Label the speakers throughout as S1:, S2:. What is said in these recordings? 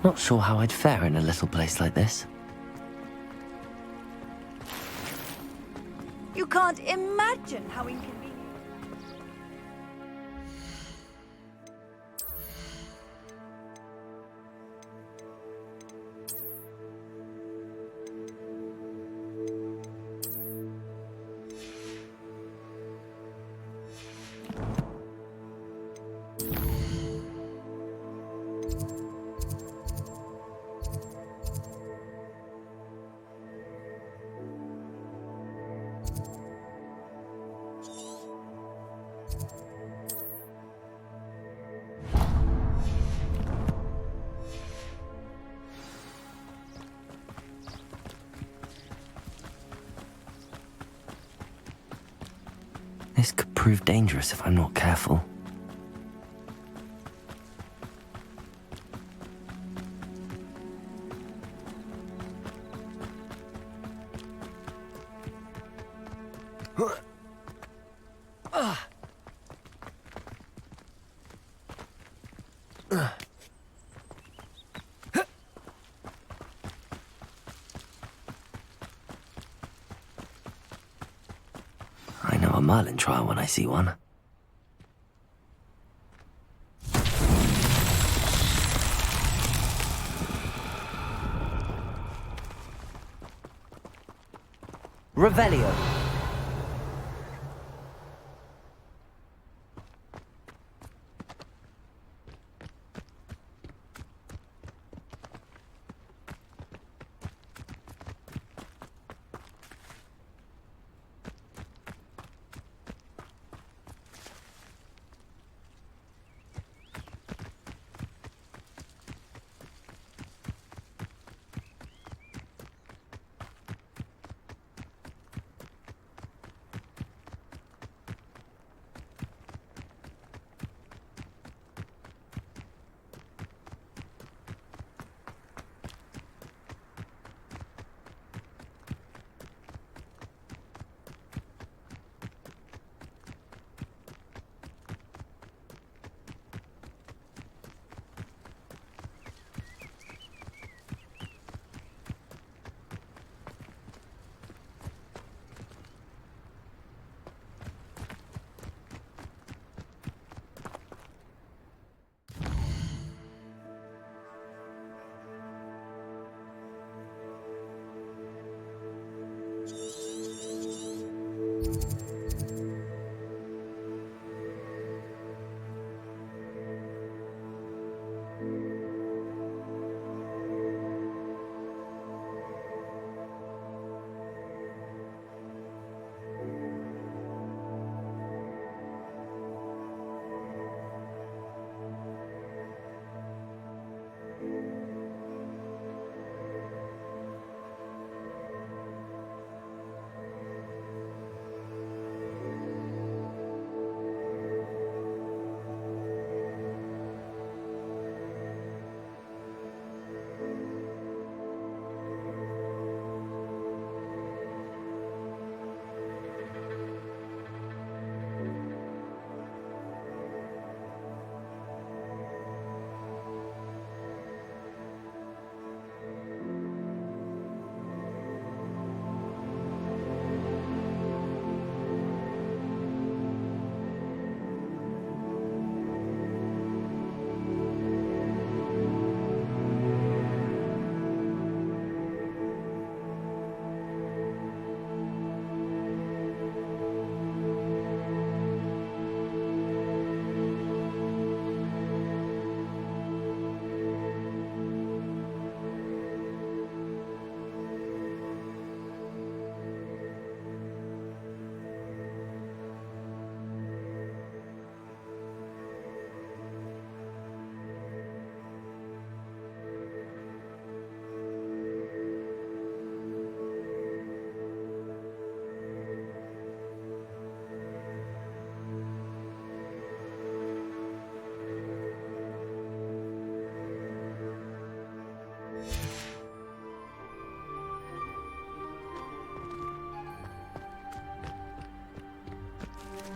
S1: Not sure how I'd fare in a little place like this.
S2: You can't imagine how inconvenient.
S1: This could prove dangerous if I'm not careful. I know a Merlin trial when I see one.
S3: Revelio.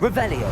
S3: Revelio.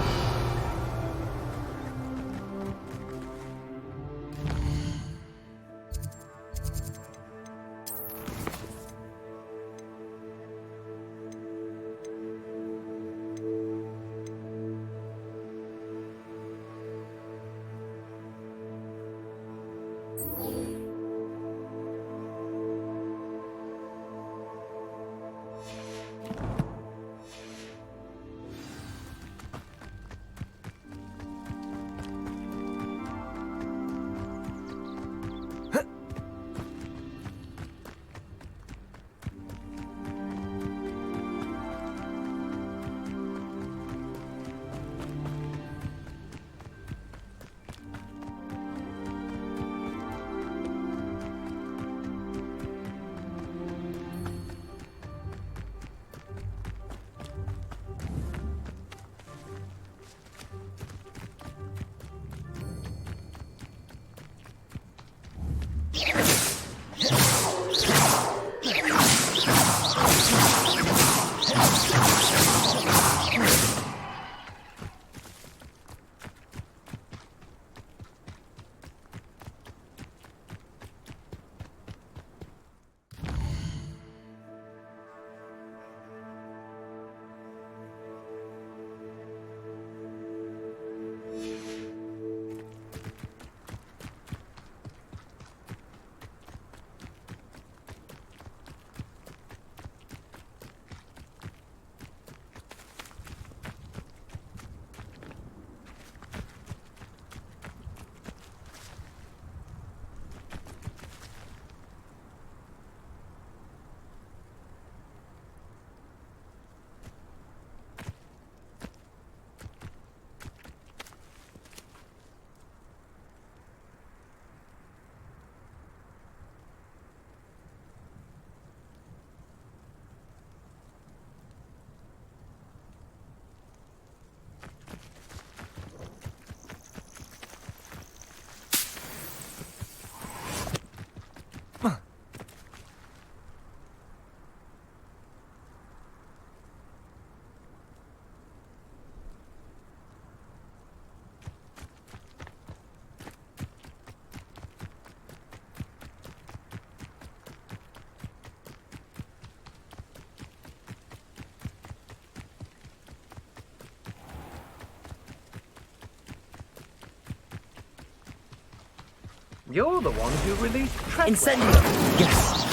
S4: You're the one who released Treadwell.
S3: Incendio! Yes!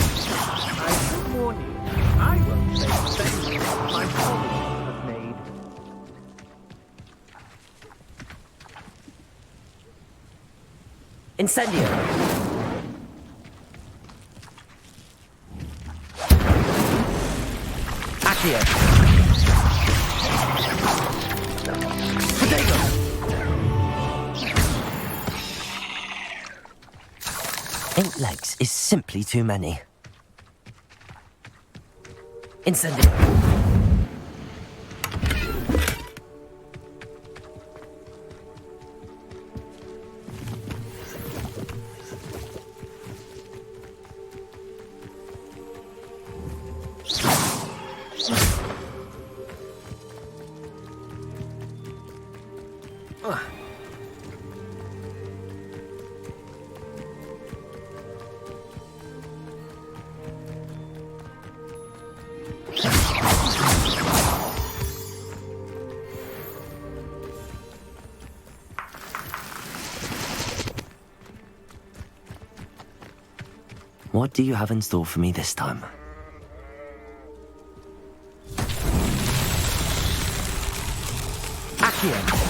S4: I should warn you, I won't say the same my colleagues have made.
S3: Incendio! Accio! Potato!
S1: Eight legs is simply too many.
S3: Incendio!
S1: What do you have in store for me this time?
S3: Accio!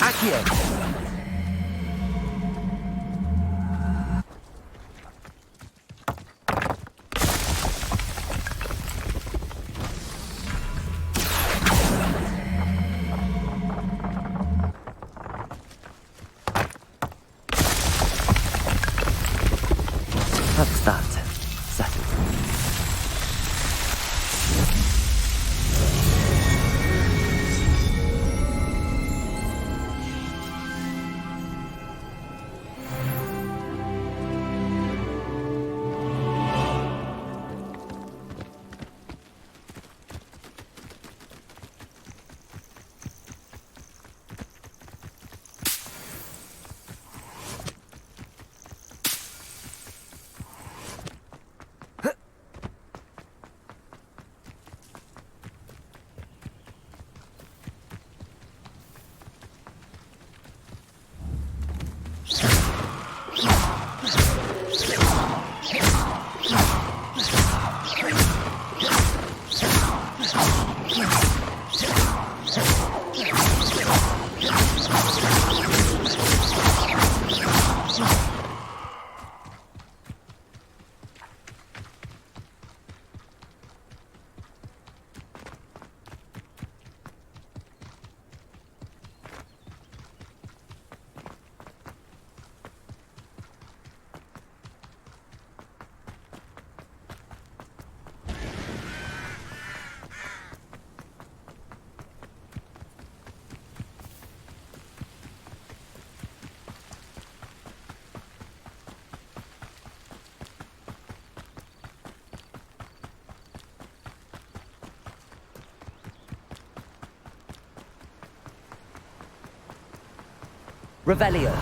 S3: Accio!
S1: That's that. Settled.
S3: Revelio!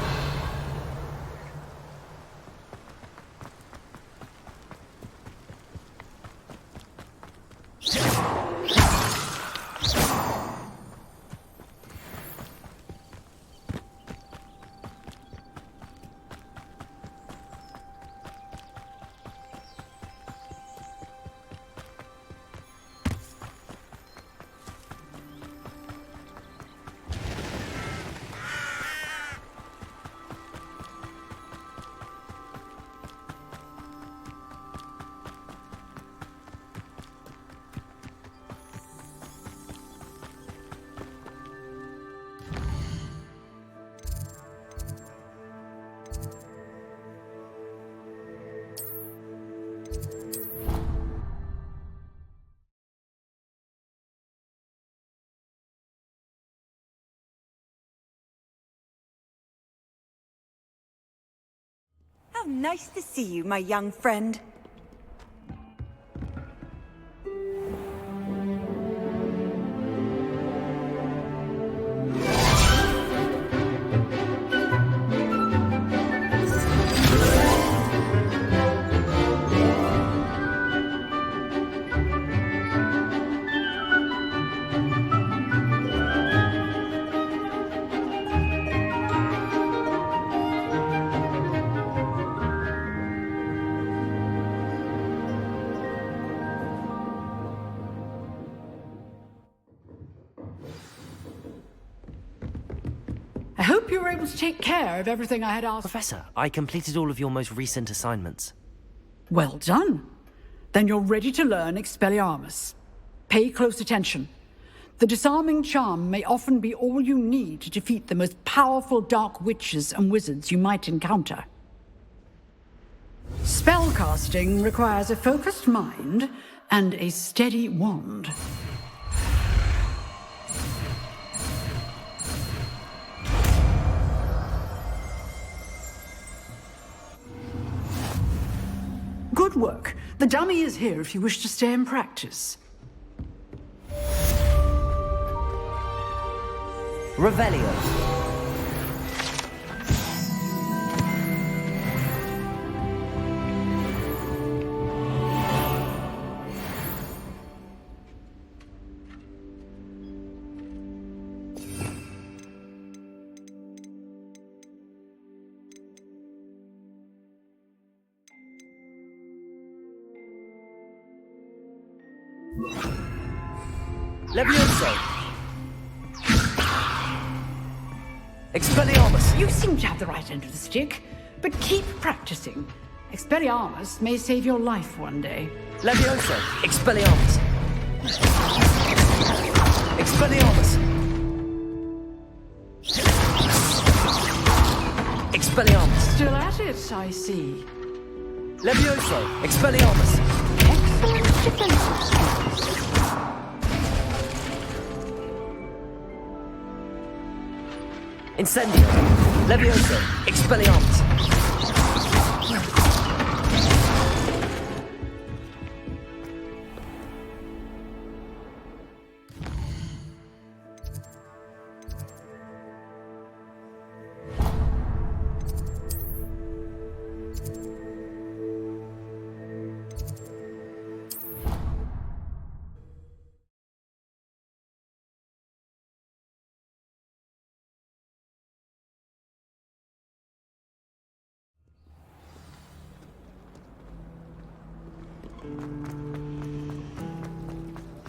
S2: Nice to see you, my young friend.
S5: I hope you were able to take care of everything I had asked.
S1: Professor, I completed all of your most recent assignments.
S5: Well done. Then you're ready to learn Expelliarmus. Pay close attention. The disarming charm may often be all you need to defeat the most powerful dark witches and wizards you might encounter. Spellcasting requires a focused mind and a steady wand. Good work. The dummy is here if you wish to stay and practice.
S3: Revelio. Levioso. Expelliarmus.
S5: You seem to have the right end of the stick, but keep practicing. Expelliarmus may save your life one day.
S3: Levioso. Expelliarmus. Expelliarmus. Expelliarmus.
S5: Still at it, I see.
S3: Levioso. Expelliarmus.
S5: Excellent defensive skills.
S3: Incendio. Levioso. Expelliarmus.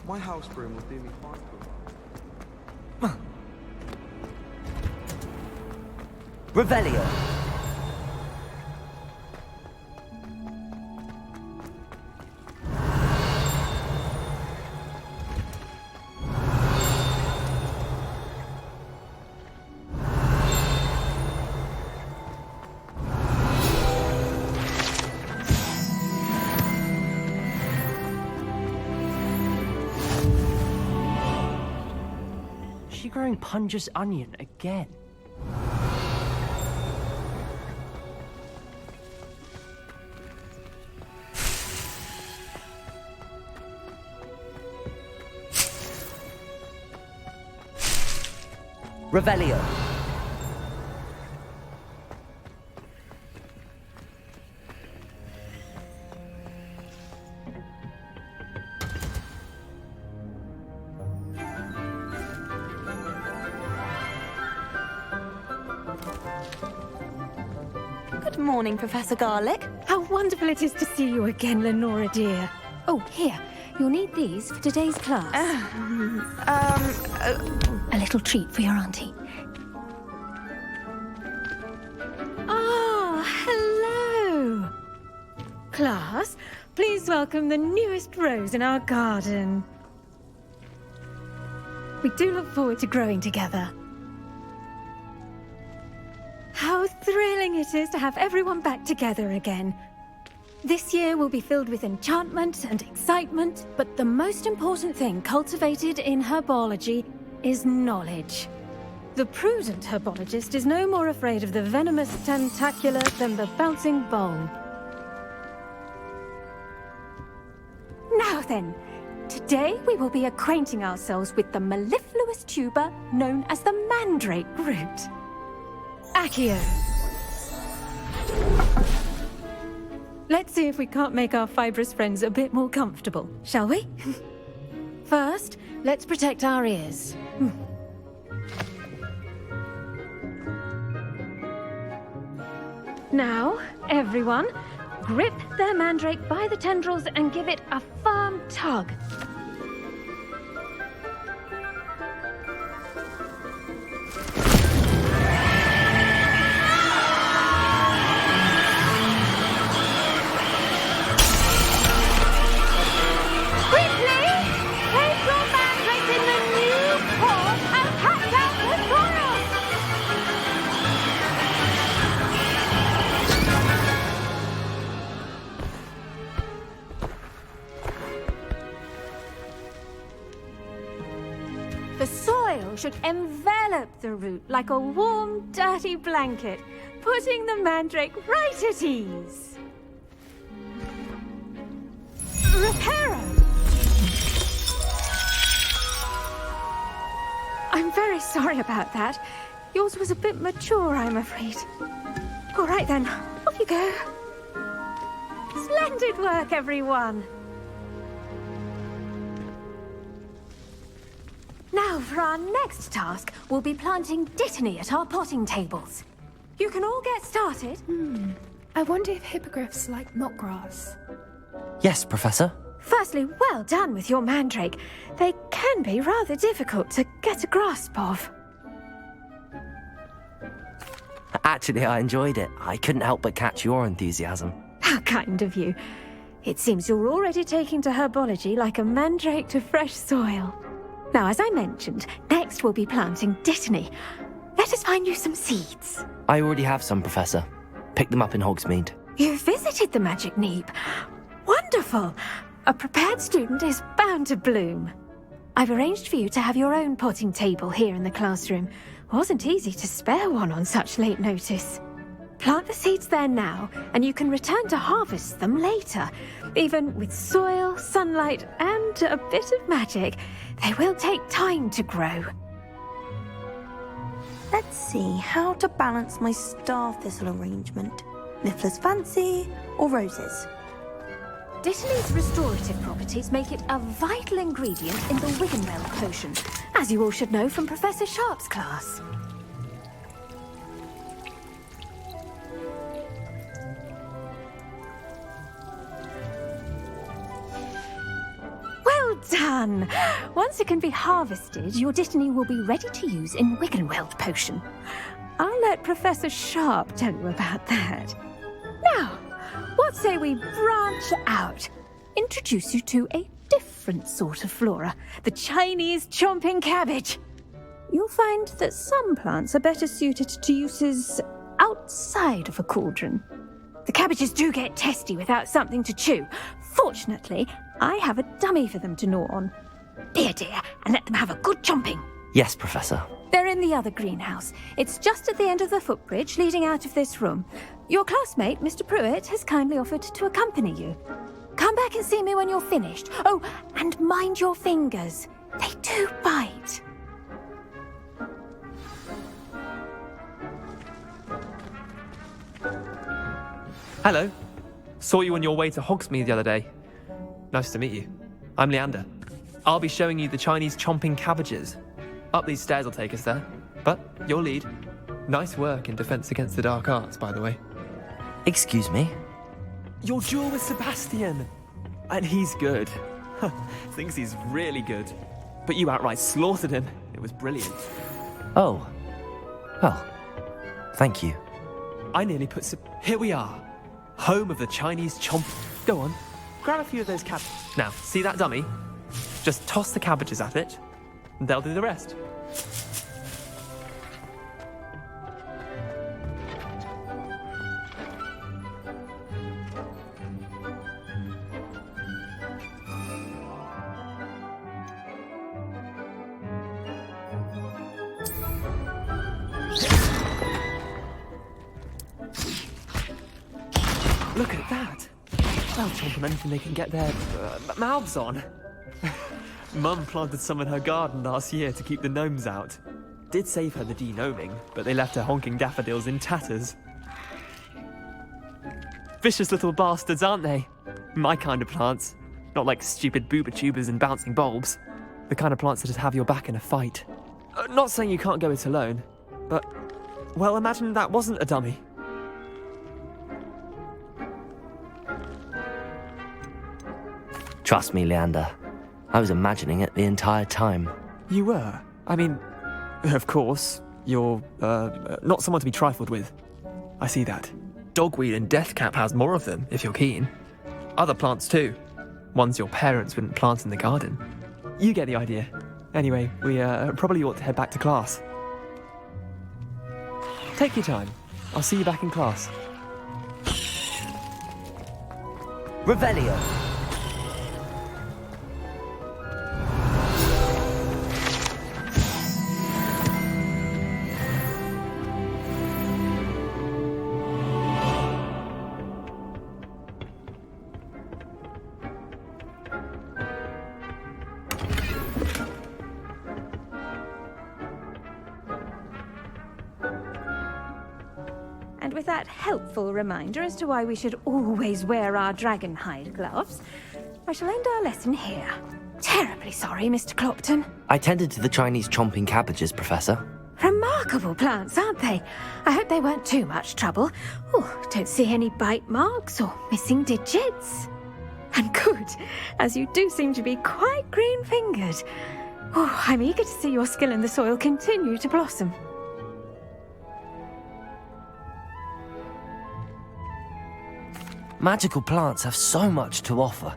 S6: My house broom will do me fine for a while.
S3: Revelio.
S7: She growing Punja's onion again.
S3: Revelio.
S2: Good morning, Professor Garlic.
S8: How wonderful it is to see you again, Lenora dear. Oh, here. You'll need these for today's class. A little treat for your auntie. Ah, hello. Class, please welcome the newest rose in our garden. We do look forward to growing together. How thrilling it is to have everyone back together again. This year will be filled with enchantment and excitement, but the most important thing cultivated in herbology is knowledge. The prudent herbologist is no more afraid of the venomous tentacula than the bouncing bulb. Now then, today we will be acquainting ourselves with the mellifluous tuber known as the mandrake root. Accio. Let's see if we can't make our fibrous friends a bit more comfortable, shall we? First, let's protect our ears. Now, everyone, grip their mandrake by the tendrils and give it a firm tug. Quickly! Take your mandrakes in the new port and cut down the soil! The soil should envelop the root like a warm, dirty blanket, putting the mandrake right at ease. Reparo! I'm very sorry about that. Yours was a bit mature, I'm afraid. All right then, off you go. Splendid work, everyone! Now, for our next task, we'll be planting dittany at our potting tables. You can all get started.
S9: I wonder if hippogriffs like milk grass.
S1: Yes, Professor.
S8: Firstly, well done with your mandrake. They can be rather difficult to get a grasp of.
S1: Actually, I enjoyed it. I couldn't help but catch your enthusiasm.
S8: How kind of you. It seems you're already taking to herbology like a mandrake to fresh soil. Now, as I mentioned, next we'll be planting dittany. Let us find you some seeds.
S1: I already have some, Professor. Picked them up in Hogsmeade.
S8: You visited the Magic Neep. Wonderful! A prepared student is bound to bloom. I've arranged for you to have your own potting table here in the classroom. Wasn't easy to spare one on such late notice. Plant the seeds there now, and you can return to harvest them later. Even with soil, sunlight, and a bit of magic, they will take time to grow.
S2: Let's see how to balance my star thistle arrangement. Niffler's fancy or roses?
S8: Dittany's restorative properties make it a vital ingredient in the Wiggenweld potion, as you all should know from Professor Sharp's class. Well done! Once it can be harvested, your dittany will be ready to use in Wiggenweld potion. I'll let Professor Sharp tell you about that. Now, what say we branch out? Introduce you to a different sort of flora, the Chinese chomping cabbage. You'll find that some plants are better suited to uses outside of a cauldron. The cabbages do get testy without something to chew. Fortunately, I have a dummy for them to gnaw on. Dear, and let them have a good chomping.
S1: Yes, Professor.
S8: They're in the other greenhouse. It's just at the end of the footbridge leading out of this room. Your classmate, Mr. Pruitt, has kindly offered to accompany you. Come back and see me when you're finished. Oh, and mind your fingers. They do bite.
S10: Hello. Saw you on your way to Hogsmeade the other day. Nice to meet you. I'm Leander. I'll be showing you the Chinese chomping cabbages. Up these stairs will take us there. But your lead. Nice work in Defense Against the Dark Arts, by the way.
S1: Excuse me?
S10: Your duel with Sebastian! And he's good. Thinks he's really good. But you outright slaughtered him. It was brilliant.
S1: Oh. Well, thank you.
S10: I nearly put Here we are. Home of the Chinese chomp. Go on. Grab a few of those cabbages. Now, see that dummy? Just toss the cabbages at it, and they'll do the rest. Look at that. They'll chomp on anything they can get their mouths on. Mum planted some in her garden last year to keep the gnomes out. Did save her the de-gnoming, but they left her honking daffodils in tatters. Vicious little bastards, aren't they? My kind of plants. Not like stupid booba tubers and bouncing bulbs. The kind of plants that just have your back in a fight. Not saying you can't go it alone, but, well, imagine that wasn't a dummy.
S1: Trust me, Leander. I was imagining it the entire time.
S10: You were? I mean, of course, you're, not someone to be trifled with. I see that. Dogweed and deathcap has more of them, if you're keen. Other plants too. Ones your parents wouldn't plant in the garden. You get the idea. Anyway, we probably ought to head back to class. Take your time. I'll see you back in class.
S3: Revelio.
S8: And with that helpful reminder as to why we should always wear our dragon hide gloves, I shall end our lesson here. Terribly sorry, Mr. Clopton.
S1: I tended to the Chinese chomping cabbages, Professor.
S8: Remarkable plants, aren't they? I hope they weren't too much trouble. Oh, don't see any bite marks or missing digits. And good, as you do seem to be quite green-fingered. Oh, I'm eager to see your skill in the soil continue to blossom.
S1: Magical plants have so much to offer.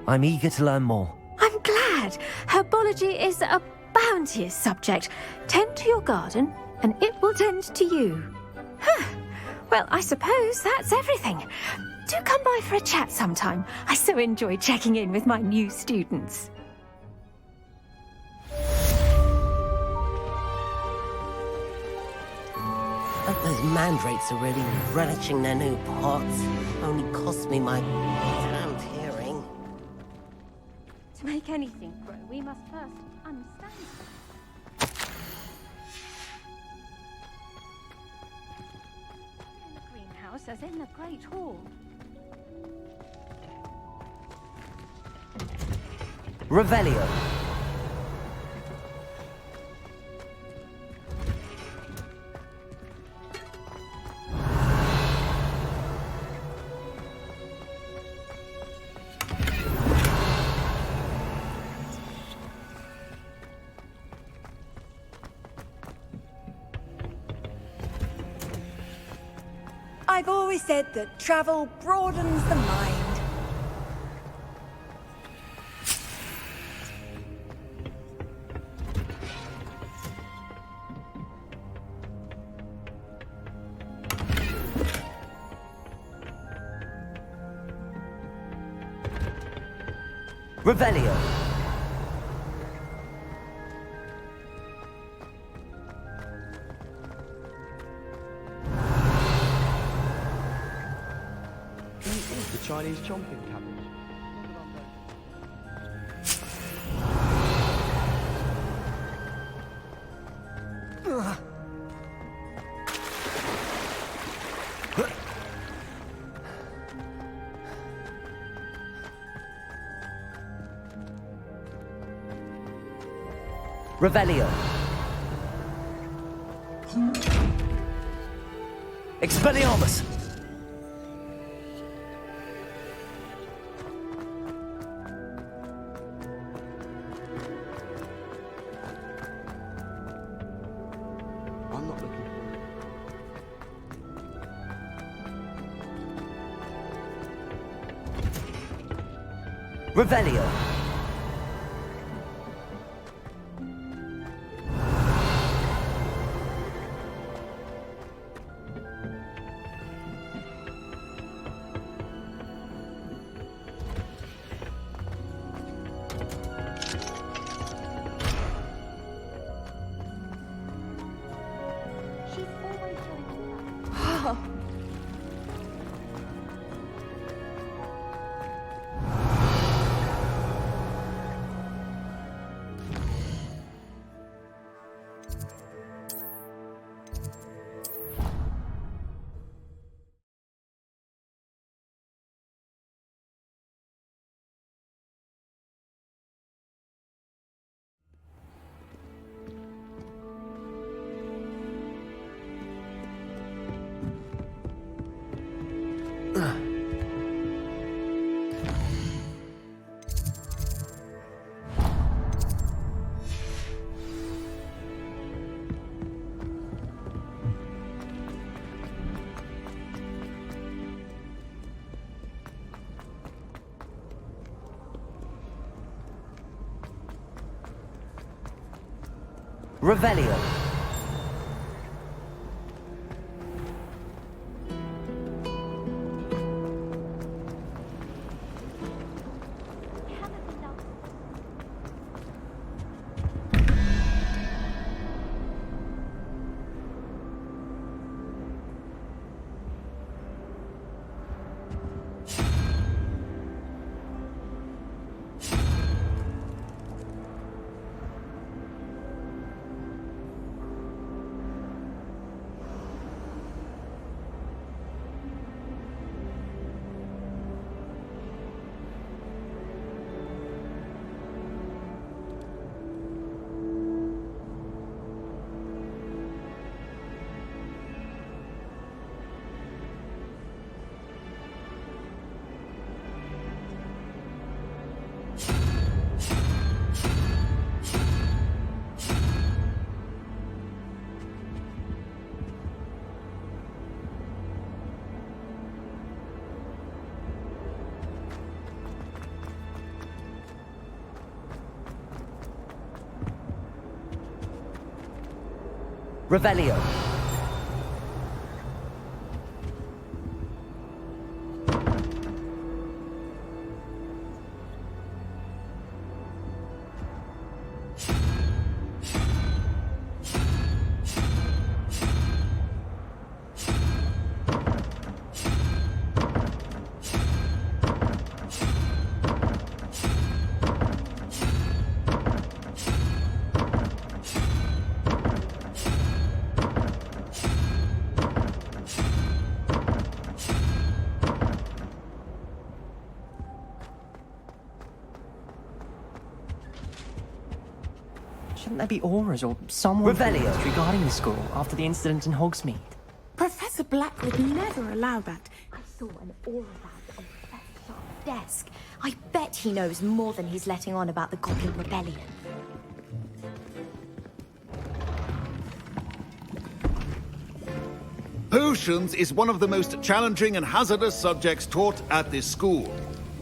S1: I'm eager to learn more.
S8: I'm glad. Herbology is a bounteous subject. Tend to your garden, and it will tend to you. Huh. Well, I suppose that's everything. Do come by for a chat sometime. I so enjoy checking in with my new students.
S3: But those mandrakes are really relishing their new pots. Only cost me my damned hearing.
S8: To make anything grow, we must first understand it. In the greenhouse, as in the Great Hall.
S3: Revelio.
S2: I've always said that travel broadens the mind.
S3: Revelio.
S6: The Chinese chomping cabbage.
S3: Revelio. Expelliarmus.
S6: I'm not looking for it.
S3: Revelio.
S1: Revelio. Revelio.
S7: Shouldn't there be auras or someone
S1: Revelio.
S7: regarding the school after the incident in Hogsmeade?
S11: Professor Black would never allow that.
S8: I saw an aura bag on Professor Sharp's desk. I bet he knows more than he's letting on about the Goblin Rebellion.
S12: Potions is one of the most challenging and hazardous subjects taught at this school.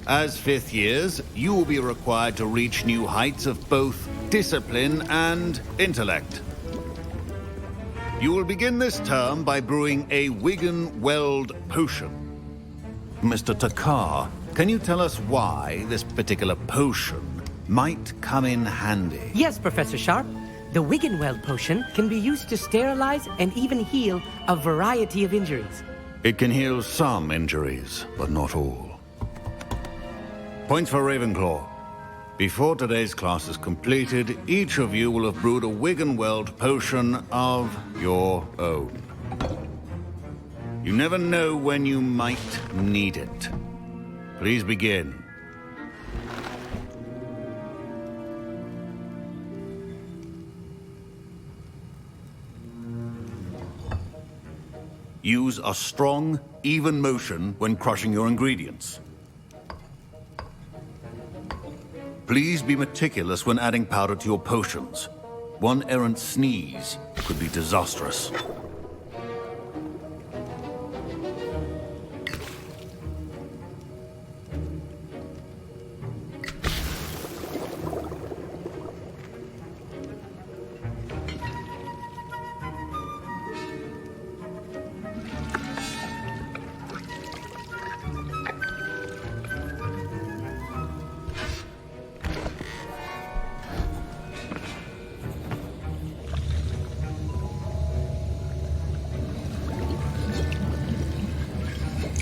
S12: As fifth years, you will be required to reach new heights of both discipline and intellect. You will begin this term by brewing a Wigan-Weld potion. Mr. Takar, can you tell us why this particular potion might come in handy?
S13: Yes, Professor Sharp. The Wiggenweld potion can be used to sterilize and even heal a variety of injuries.
S12: It can heal some injuries, but not all. Points for Ravenclaw. Before today's class is completed, each of you will have brewed a Wiggenweld potion of your own. You never know when you might need it. Please begin. Use a strong, even motion when crushing your ingredients. Please be meticulous when adding powder to your potions. One errant sneeze could be disastrous.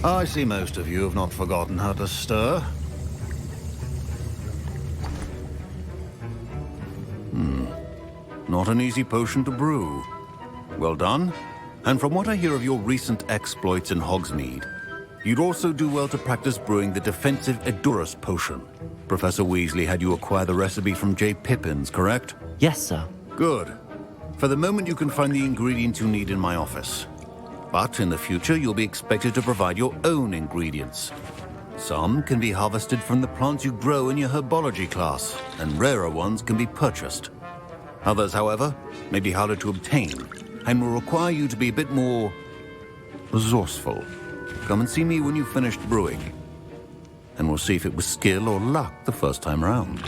S12: I see most of you have not forgotten how to stir. Not an easy potion to brew. Well done. And from what I hear of your recent exploits in Hogsmeade, you'd also do well to practice brewing the defensive Edurus potion. Professor Weasley had you acquire the recipe from J. Pippin's, correct?
S7: Yes, sir.
S12: Good. For the moment, you can find the ingredients you need in my office. But in the future, you'll be expected to provide your own ingredients. Some can be harvested from the plants you grow in your herbology class, and rarer ones can be purchased. Others, however, may be harder to obtain, and will require you to be a bit more resourceful. Come and see me when you've finished brewing, and we'll see if it was skill or luck the first time round.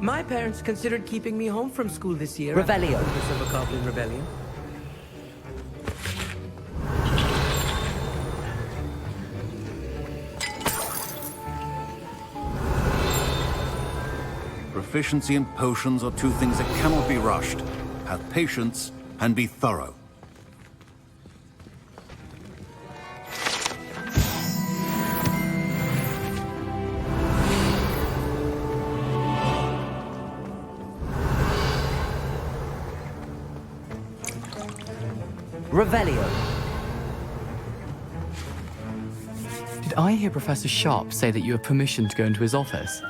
S13: My parents considered keeping me home from school this year.
S3: Revelio.
S13: After the Bokoblin Rebellion.
S12: Proficiency and potions are two things that cannot be rushed. Have patience and be thorough.
S3: Revelio.
S7: Did I hear Professor Sharp say that you have permission to go into his office?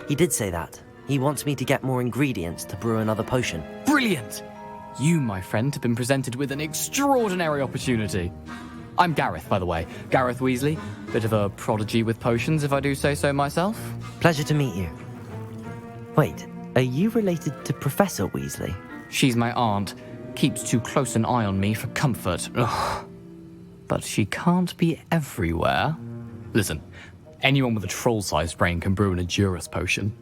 S1: He did say that. He wants me to get more ingredients to brew another potion.
S7: Brilliant! You, my friend, have been presented with an extraordinary opportunity. I'm Gareth, by the way. Gareth Weasley. Bit of a prodigy with potions, if I do say so myself.
S1: Pleasure to meet you. Wait, are you related to Professor Weasley?
S7: She's my aunt. Keeps too close an eye on me for comfort. Ugh. But she can't be everywhere. Listen, anyone with a troll-sized brain can brew an Edurus potion.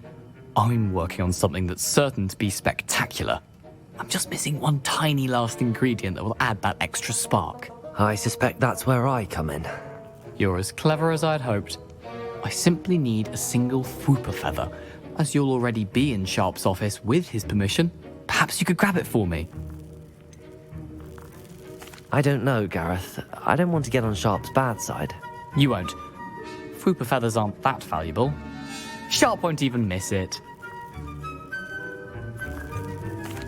S7: I'm working on something that's certain to be spectacular. I'm just missing one tiny last ingredient that will add that extra spark.
S1: I suspect that's where I come in.
S7: You're as clever as I'd hoped. I simply need a single Fwooper feather. As you'll already be in Sharp's office with his permission, perhaps you could grab it for me.
S1: I don't know, Gareth. I don't want to get on Sharp's bad side.
S7: You won't. Fwooper feathers aren't that valuable. Sharp won't even miss it.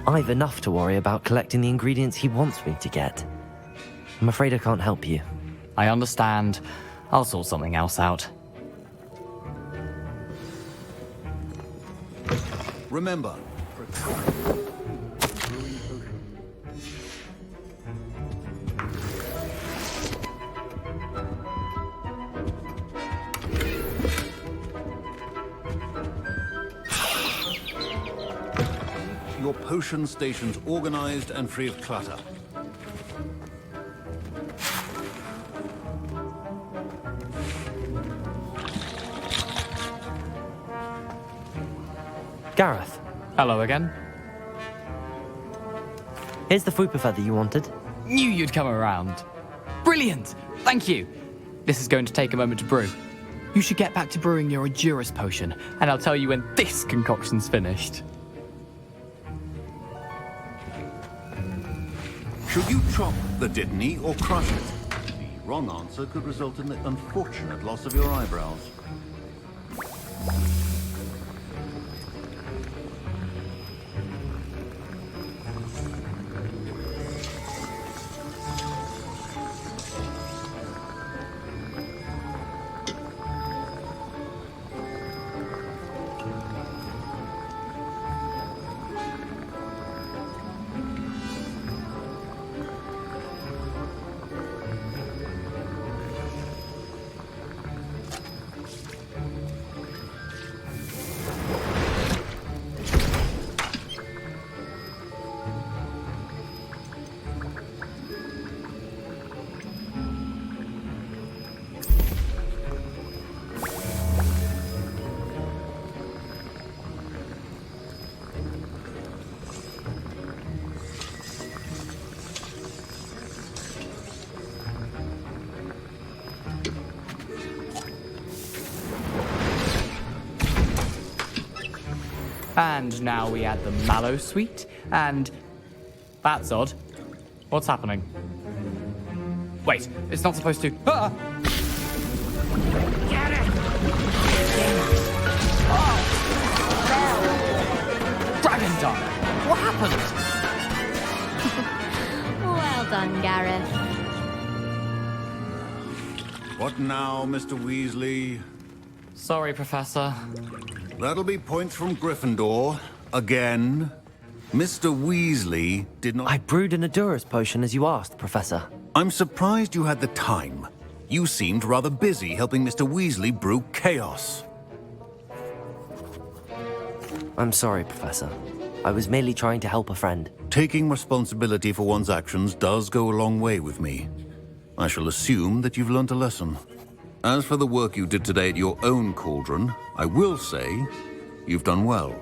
S1: I've enough to worry about collecting the ingredients he wants me to get. I'm afraid I can't help you.
S7: I understand. I'll sort something else out.
S12: Remember, your potion station's organized and free of clutter.
S1: Gareth,
S7: Hello again.
S1: here's the Fwooper feather you wanted.
S7: Knew you'd come around. Brilliant! Thank you. This is going to take a moment to brew. You should get back to brewing your Edurus potion, and I'll tell you when this concoction's finished.
S12: Should you chop the Dittany or crush it? The wrong answer could result in the unfortunate loss of your eyebrows.
S7: And now we add the mallow sweet, and... That's odd. What's happening? Wait, it's not supposed to... Ah!
S11: Get it!
S7: Dragon Dog! What happened?
S8: Well done, Gareth.
S12: What now, Mr. Weasley?
S7: Sorry, Professor.
S12: That'll be points from Gryffindor. Again. Mr. Weasley did not...
S1: I brewed an Edurus potion as you asked, Professor.
S12: I'm surprised you had the time. You seemed rather busy helping Mr. Weasley brew chaos.
S1: I'm sorry, Professor. I was merely trying to help a friend.
S12: Taking responsibility for one's actions does go a long way with me. I shall assume that you've learnt a lesson. As for the work you did today at your own cauldron, I will say you've done well.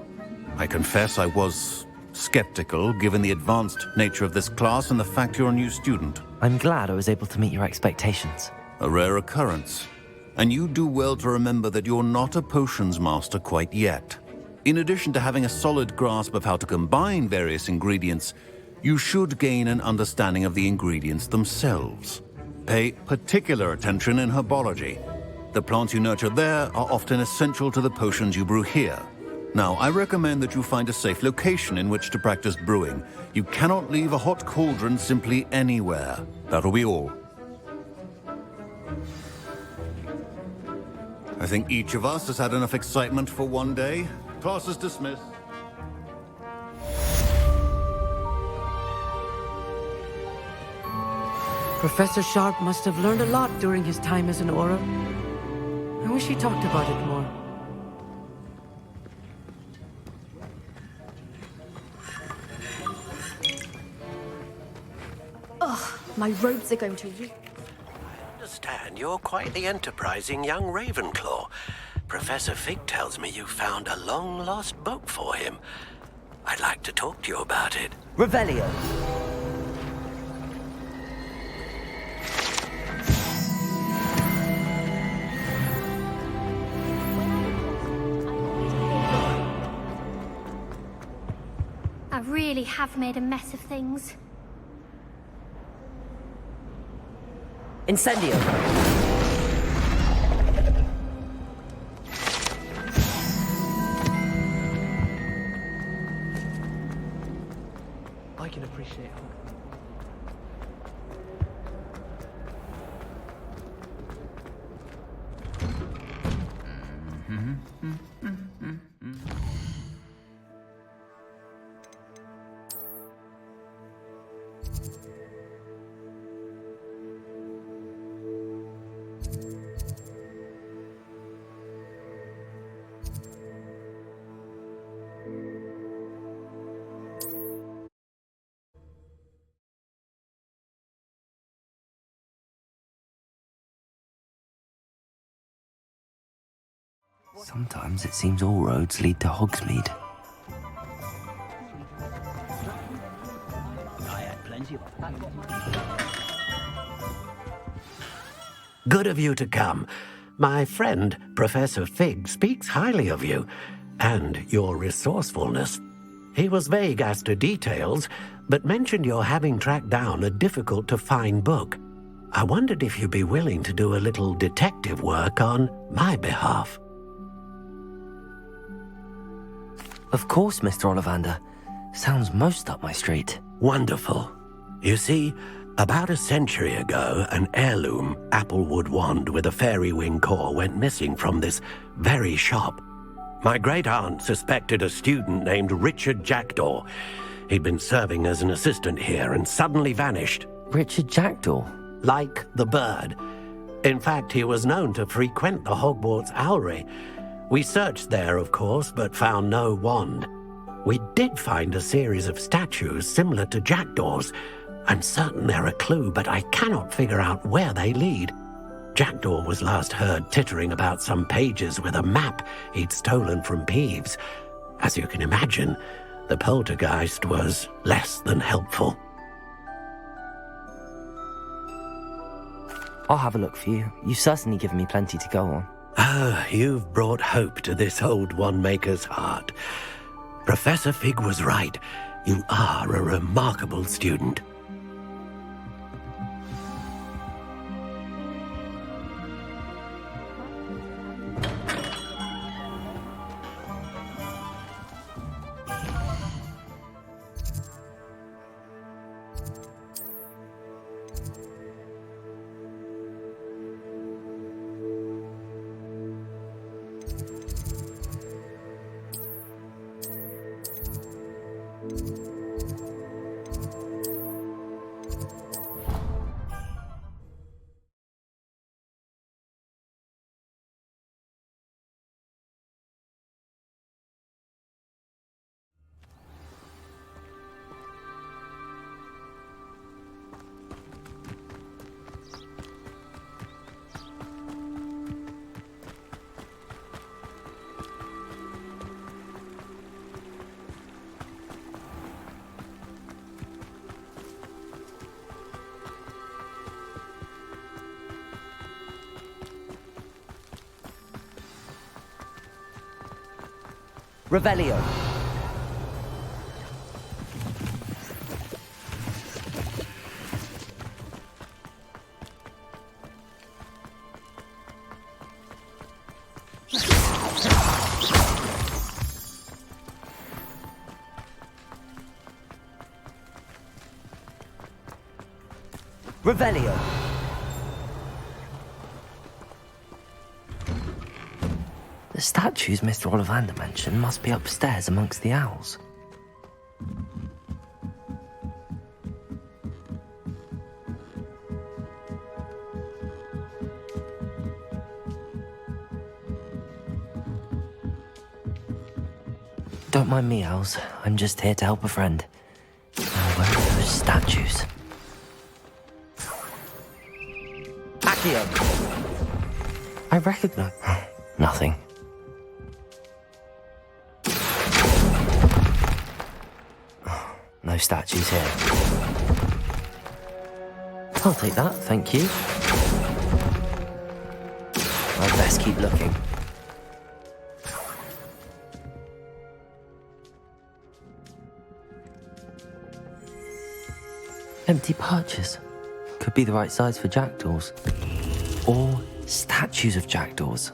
S12: I confess I was skeptical, given the advanced nature of this class and the fact you're a new student.
S1: I'm glad I was able to meet your expectations.
S12: A rare occurrence. And you do well to remember that you're not a potions master quite yet. In addition to having a solid grasp of how to combine various ingredients, you should gain an understanding of the ingredients themselves. Pay particular attention in herbology. The plants you nurture there are often essential to the potions you brew here. Now, I recommend that you find a safe location in which to practice brewing. You cannot leave a hot cauldron simply anywhere. That'll be all. I think each of us has had enough excitement for one day. Class is dismissed.
S13: Professor Sharp must have learned a lot during his time as an Auror. I wish he talked about it more.
S14: Ugh, my robes are going to leak.
S15: I understand you're quite the enterprising young Ravenclaw. Professor Fig tells me you found a long-lost book for him. I'd like to talk to you about it.
S1: Revelio.
S16: I really have made a mess of things.
S1: Incendio.
S10: I can appreciate how.
S1: Sometimes it seems all roads lead to Hogsmeade.
S17: I had plenty of.
S15: Good of you to come. My friend, Professor Fig, speaks highly of you and your resourcefulness. He was vague as to details, but mentioned your having tracked down a difficult-to-find book. I wondered if you'd be willing to do a little detective work on my behalf.
S1: Of course, Mr. Ollivander. Sounds most up my street.
S15: Wonderful. You see, about a century ago, an heirloom applewood wand with a fairy wing core went missing from this very shop. My great-aunt suspected a student named Richard Jackdaw. He'd been serving as an assistant here and suddenly vanished.
S1: Richard Jackdaw?
S15: Like the bird. In fact, he was known to frequent the Hogwarts Owlery. We searched there, of course, but found no wand. We did find a series of statues similar to Jackdaw's. I'm certain they're a clue, but I cannot figure out where they lead. Jackdaw was last heard tittering about some pages with a map he'd stolen from Peeves. As you can imagine, the poltergeist was less than helpful.
S1: I'll have a look for you. You've certainly given me plenty to go on.
S15: Ah, you've brought hope to this old one-maker's heart. Professor Fig was right. You are a remarkable student.
S1: Revelio. Revelio. The statues Mr. Ollivander mentioned must be upstairs amongst the owls. Don't mind me, owls. I'm just here to help a friend. Now, where are those statues? Accio! I recognize... Nothing. No statues here. I'll take that, thank you. I'd best keep looking. Empty perches. Could be the right size for jackdaws. Or statues of jackdaws.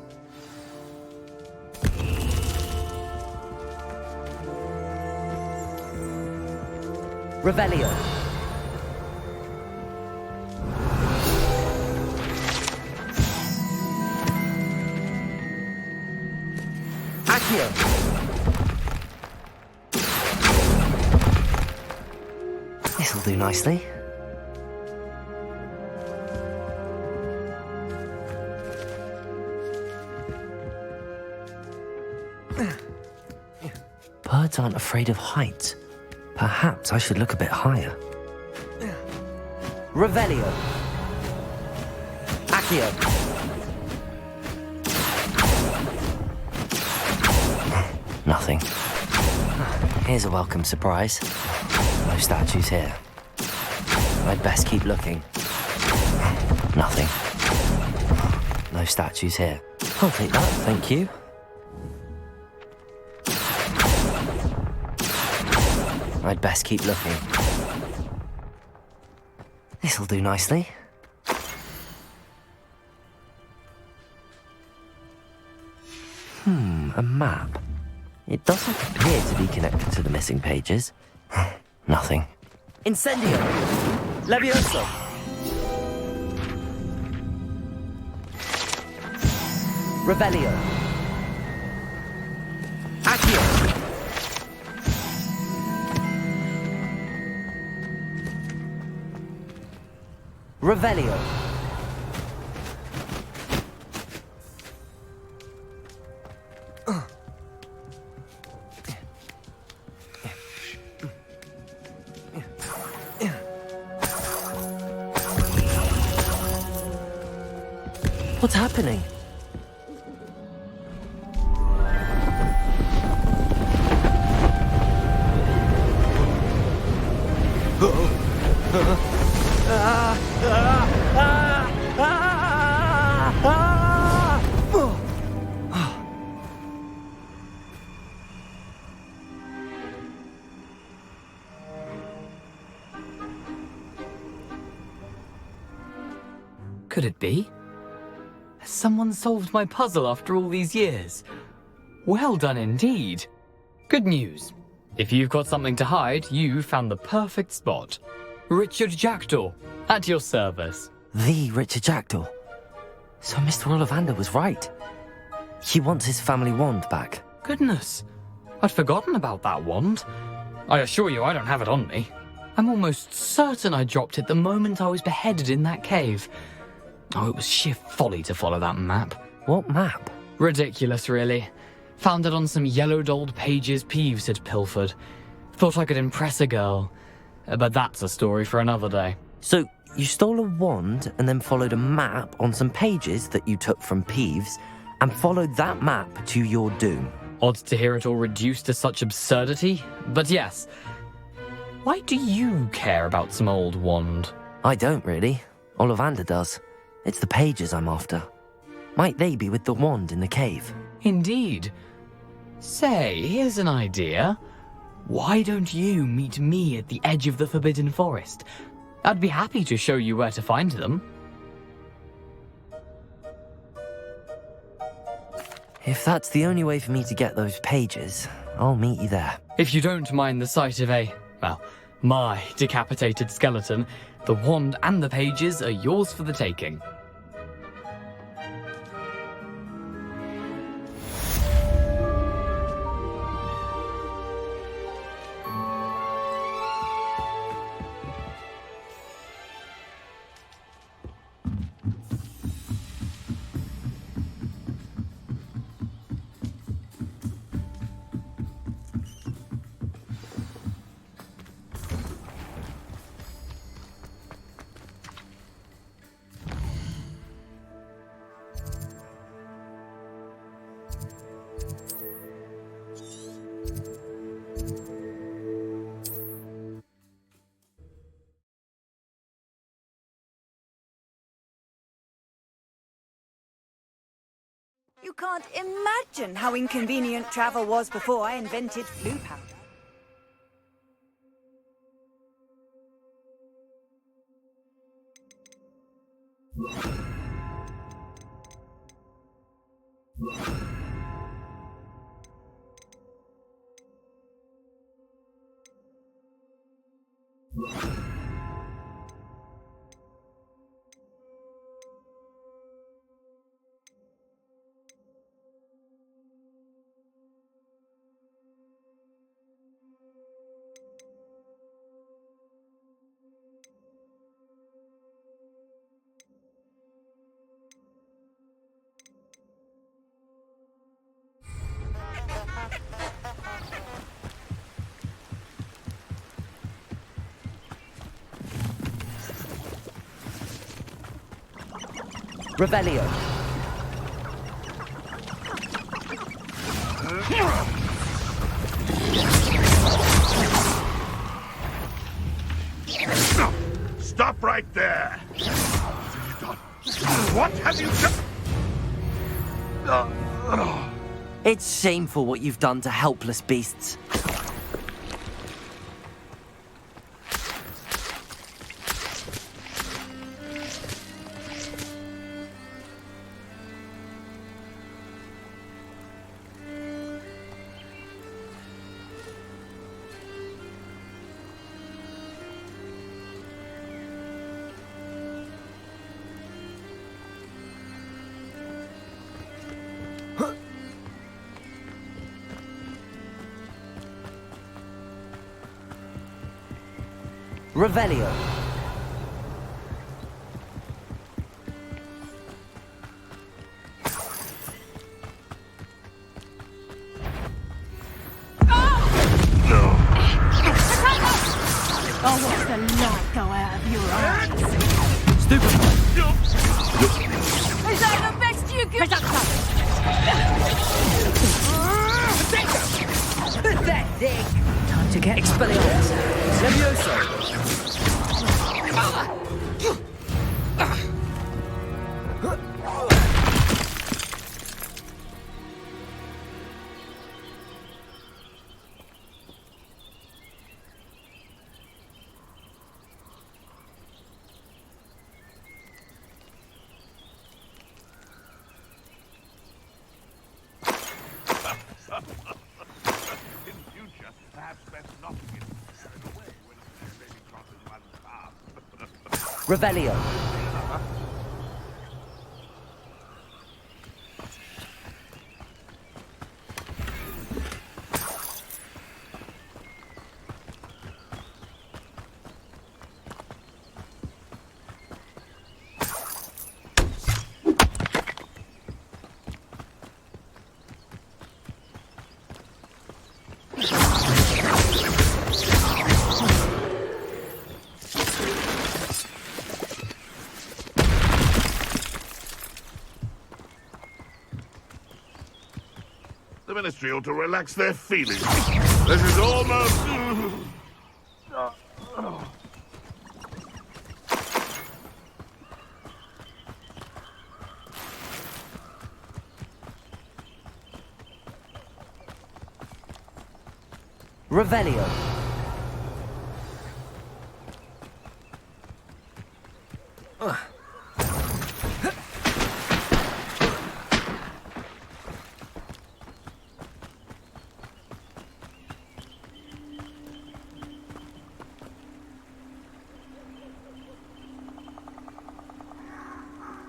S1: Revelio. Accio. This'll do nicely. Birds aren't afraid of heights. Perhaps I should look a bit higher. Revelio. Accio. Nothing. Here's a welcome surprise. No statues here. I'd best keep looking. Nothing. No statues here. I'll take that, thank you. I'd best keep looking. This'll do nicely. A map. It doesn't appear to be connected to the missing pages. Nothing. Incendio! Levioso! Revelio! Accio! Revelio. What's happening?
S7: Could it be? Has someone solved my puzzle after all these years? Well done indeed. Good news. If you've got something to hide, you found the perfect spot. Richard Jackdaw, at your service.
S1: The Richard Jackdaw. So Mr. Ollivander was right. He wants his family wand back.
S7: Goodness, I'd forgotten about that wand. I assure you I don't have it on me. I'm almost certain I dropped it the moment I was beheaded in that cave. Oh, it was sheer folly to follow that map.
S1: What map?
S7: Ridiculous, really. Found it on some yellowed old pages Peeves had pilfered. Thought I could impress a girl. But that's a story for another day.
S1: So, you stole a wand and then followed a map on some pages that you took from Peeves and followed that map to your doom.
S7: Odd to hear it all reduced to such absurdity, but yes. Why do you care about some old wand?
S1: I don't really. Ollivander does. It's the pages I'm after. Might they be with the wand in the cave?
S7: Indeed. Say, here's an idea. Why don't you meet me at the edge of the Forbidden Forest? I'd be happy to show you where to find them.
S1: If that's the only way for me to get those pages, I'll meet you there.
S7: If you don't mind the sight of my decapitated skeleton, the wand and the pages are yours for the taking.
S17: You can't imagine how inconvenient travel was before I invented flu powder.
S1: Revelio.
S18: Stop right there! What have you done?
S1: It's shameful what you've done to helpless beasts. Revelio.
S8: Oh, watch the light go out of your eyes.
S1: Stupid.
S8: Is that the best you can do?
S17: Pathetic.
S1: Time to get Expelliarmus. Levioso.
S18: In future, perhaps best not to get carried away when a baby crosses one's path.
S1: Revelio.
S18: The Ministry ought to relax their feelings. This is almost...
S1: Revelio.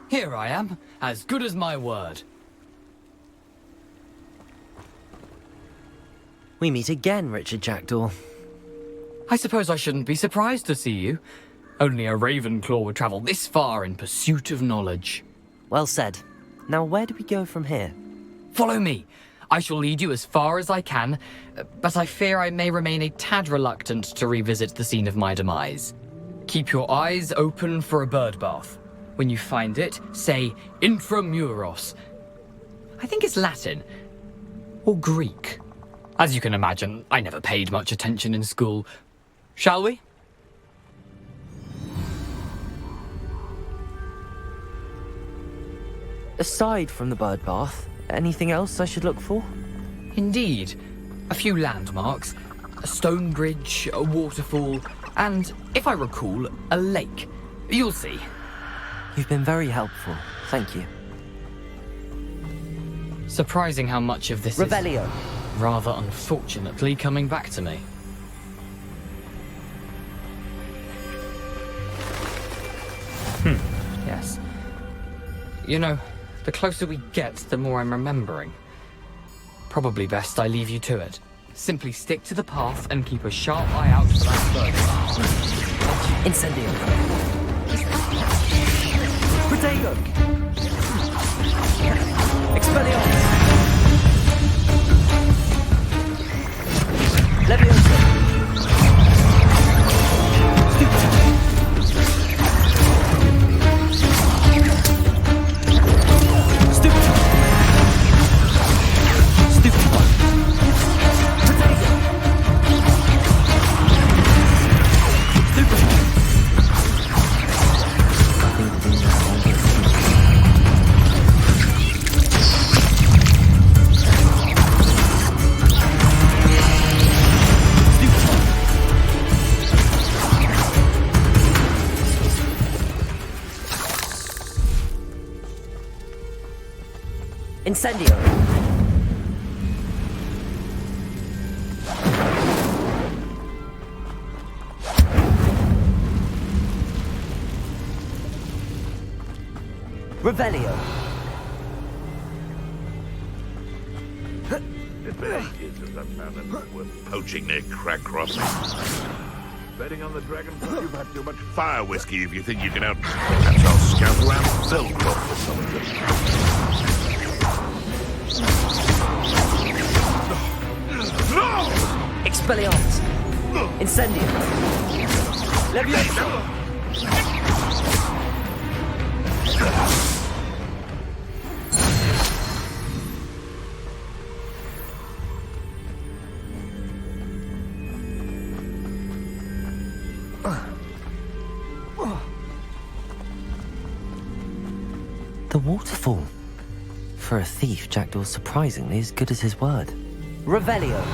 S7: Here I am, as good as my word.
S1: We meet again, Richard Jackdaw.
S7: I suppose I shouldn't be surprised to see you. Only a Ravenclaw would travel this far in pursuit of knowledge.
S1: Well said. Now where do we go from here?
S7: Follow me. I shall lead you as far as I can, but I fear I may remain a tad reluctant to revisit the scene of my demise. Keep your eyes open for a bird bath. When you find it, say intramuros. I think it's Latin. Or Greek. As you can imagine, I never paid much attention in school. Shall we?
S1: Aside from the bird bath, anything else I should look for?
S7: Indeed. A few landmarks. A stone bridge, a waterfall, and, if I recall, a lake. You'll see.
S1: You've been very helpful. Thank you.
S7: Surprising how much of this
S1: Revelio.
S7: is rather unfortunately coming back to me. Yes. You know, the closer we get, the more I'm remembering. Probably best I leave you to it. Simply stick to the path and keep a sharp eye out for that bird.
S1: Incendio. Protego. Expelliarmus. Leviosa. Incendio. Revelio.
S18: Advantages of that balance worth poaching near Crag Crossing. Betting on the dragon, you've had too much fire whiskey if you think you can out. Perhaps I'll scout around Velcro for some of them.
S1: Expelliarmus. Incendio. Leviosa. The waterfall. For a thief, Jackdaw's surprisingly as good as his word. Revelio.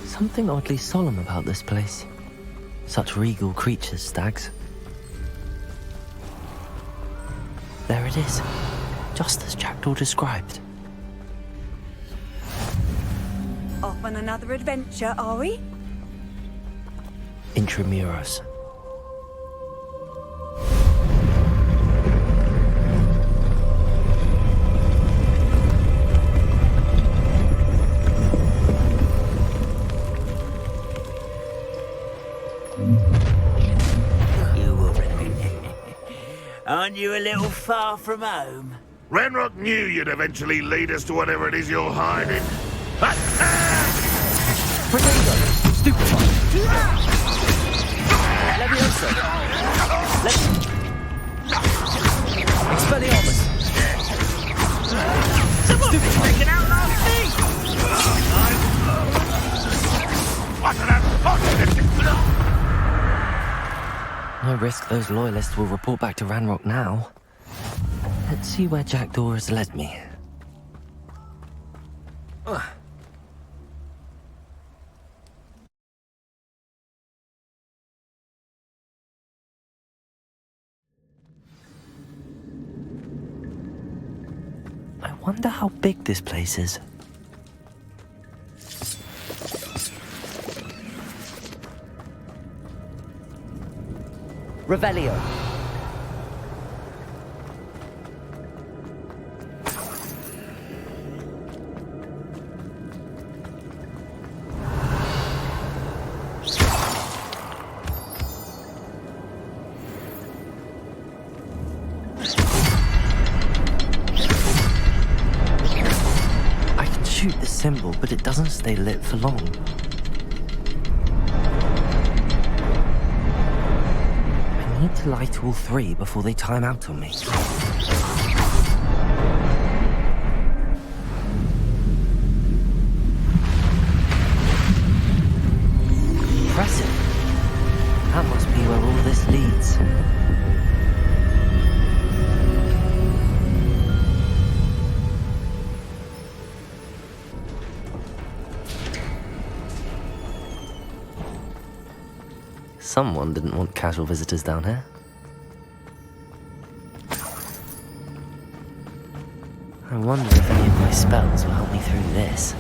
S1: Something oddly solemn about this place. Such regal creatures, stags. There it is, just as Jackdaw described.
S17: Off on another adventure, are we?
S1: Intramuros.
S19: Aren't you a little far from home?
S18: Ranrock knew you'd eventually lead us to whatever it is you're hiding.
S1: Stupefy! Leviosa! Expelliarmus!
S4: Someone's freaking out last thing!
S1: No risk those loyalists will report back to Ranrock now. Let's see where Jackdaw has led me. I wonder how big this place is. Revelio. I can shoot the symbol, but it doesn't stay lit for long. I need to light all three before they time out on me. Impressive. That must be where all this leads. Someone didn't want casual visitors down here. I wonder if any of my spells will help me through this.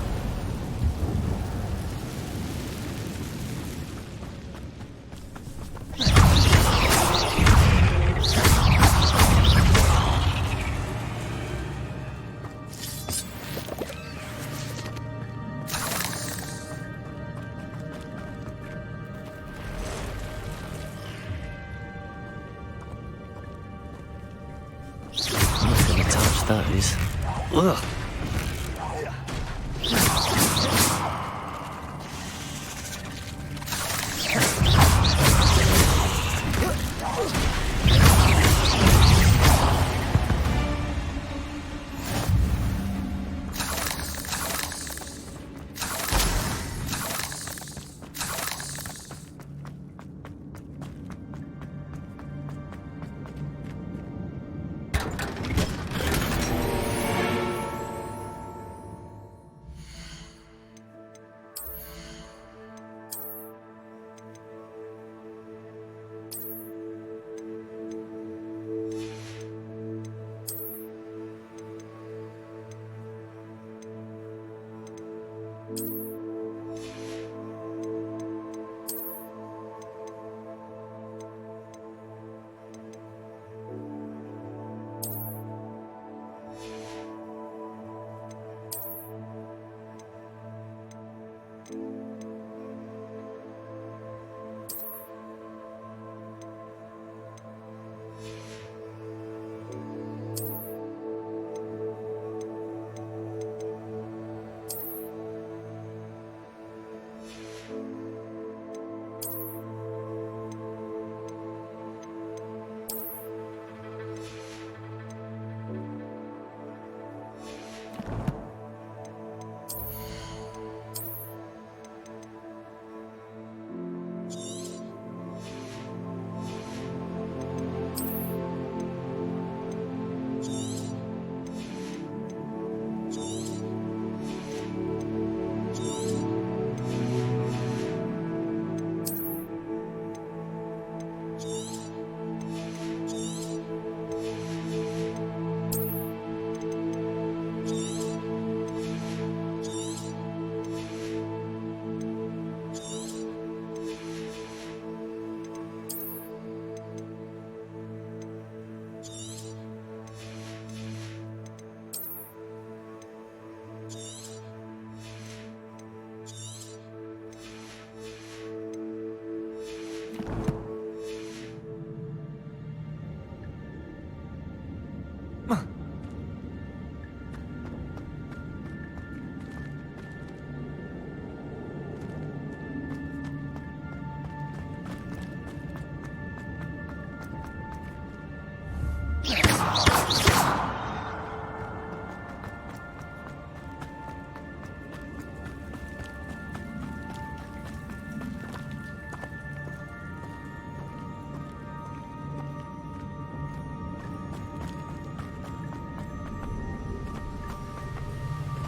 S1: I'm not gonna touch those. Ugh.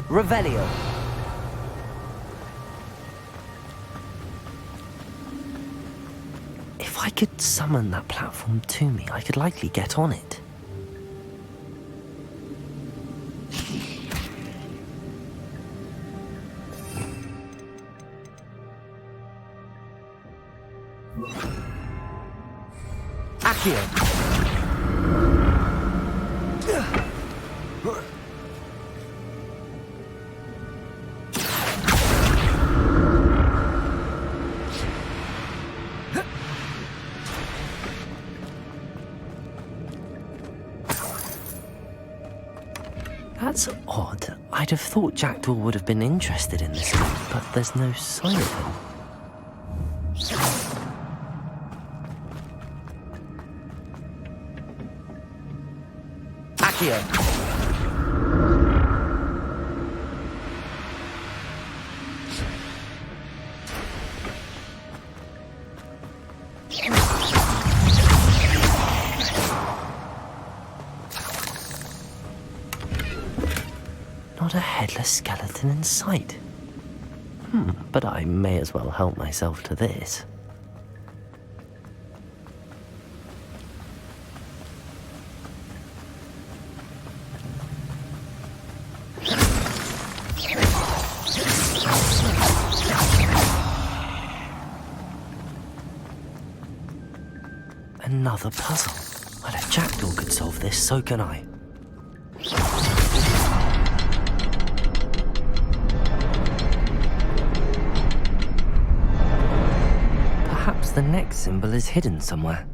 S1: Revelio. If I could summon that platform to me, I could likely get on it. Accio. That's odd. I'd have thought Jackdaw would have been interested in this loot, but there's no sign of him. Accio. Not a headless skeleton in sight. But I may as well help myself to this. Another puzzle. Well, if Jackdaw could solve this, so can I. Perhaps the next symbol is hidden somewhere.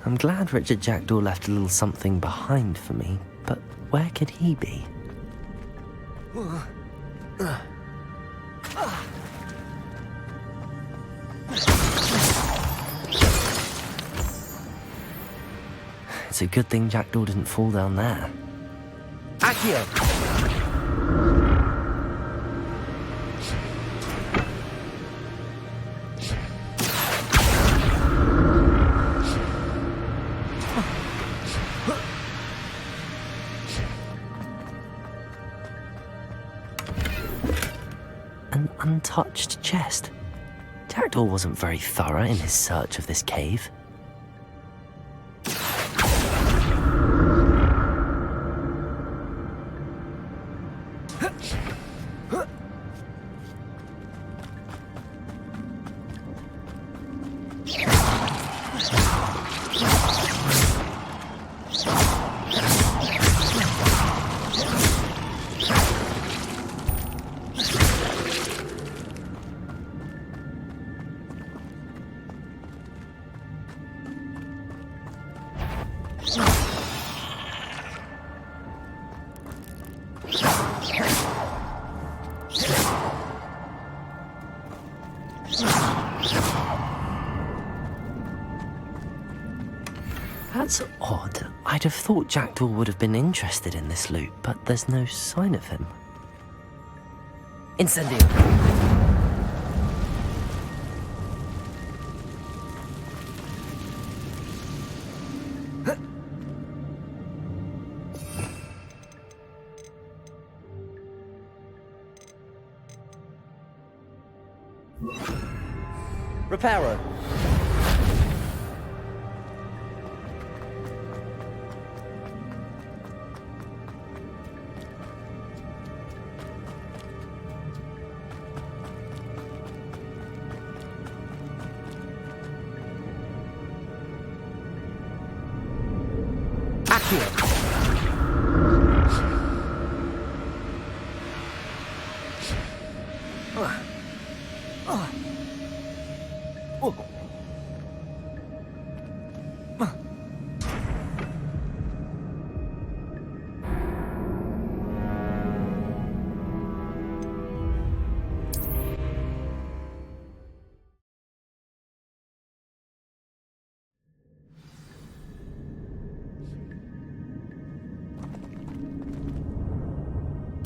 S1: I'm glad Richard Jackdaw left a little something behind for me, but where could he be? It's a good thing Jackdaw didn't fall down there. Accio! An untouched chest. Jackdaw wasn't very thorough in his search of this cave. That's odd. I'd have thought Jackdaw would have been interested in this loot, but there's no sign of him. Incendio! Reparo.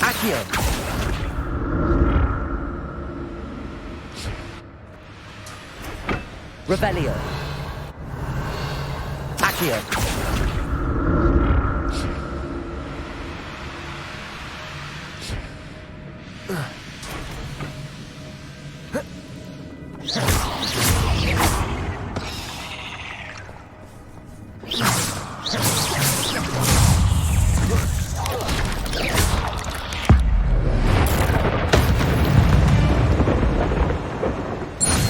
S1: Accio! Revelio! Accio!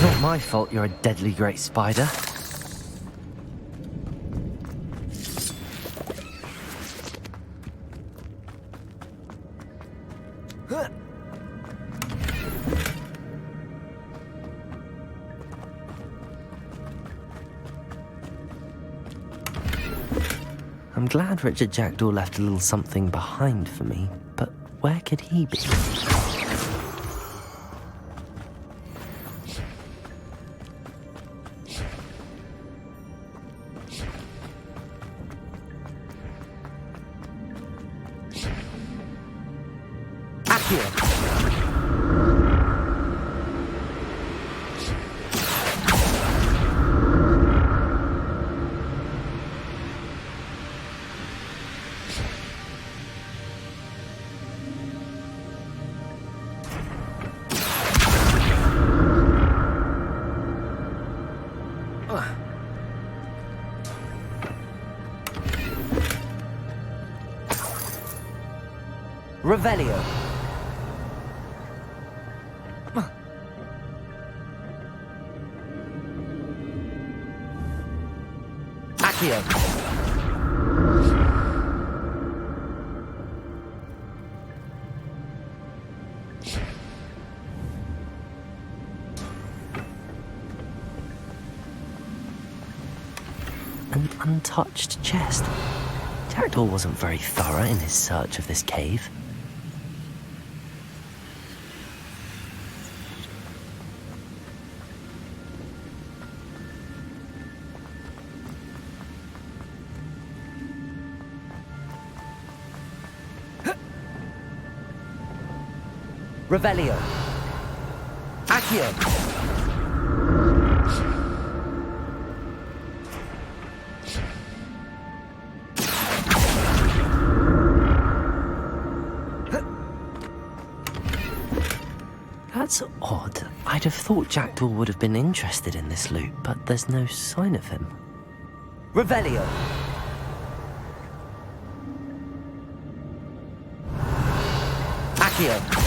S1: Not my fault you're a deadly great spider. I'm glad Richard Jackdaw left a little something behind for me, but where could he be? Revelio. Accio. An untouched chest. Jackdaw wasn't very thorough in his search of this cave. Revelio. Accio. That's odd. I'd have thought Jackdaw would have been interested in this loot, but there's no sign of him. Revelio. Accio.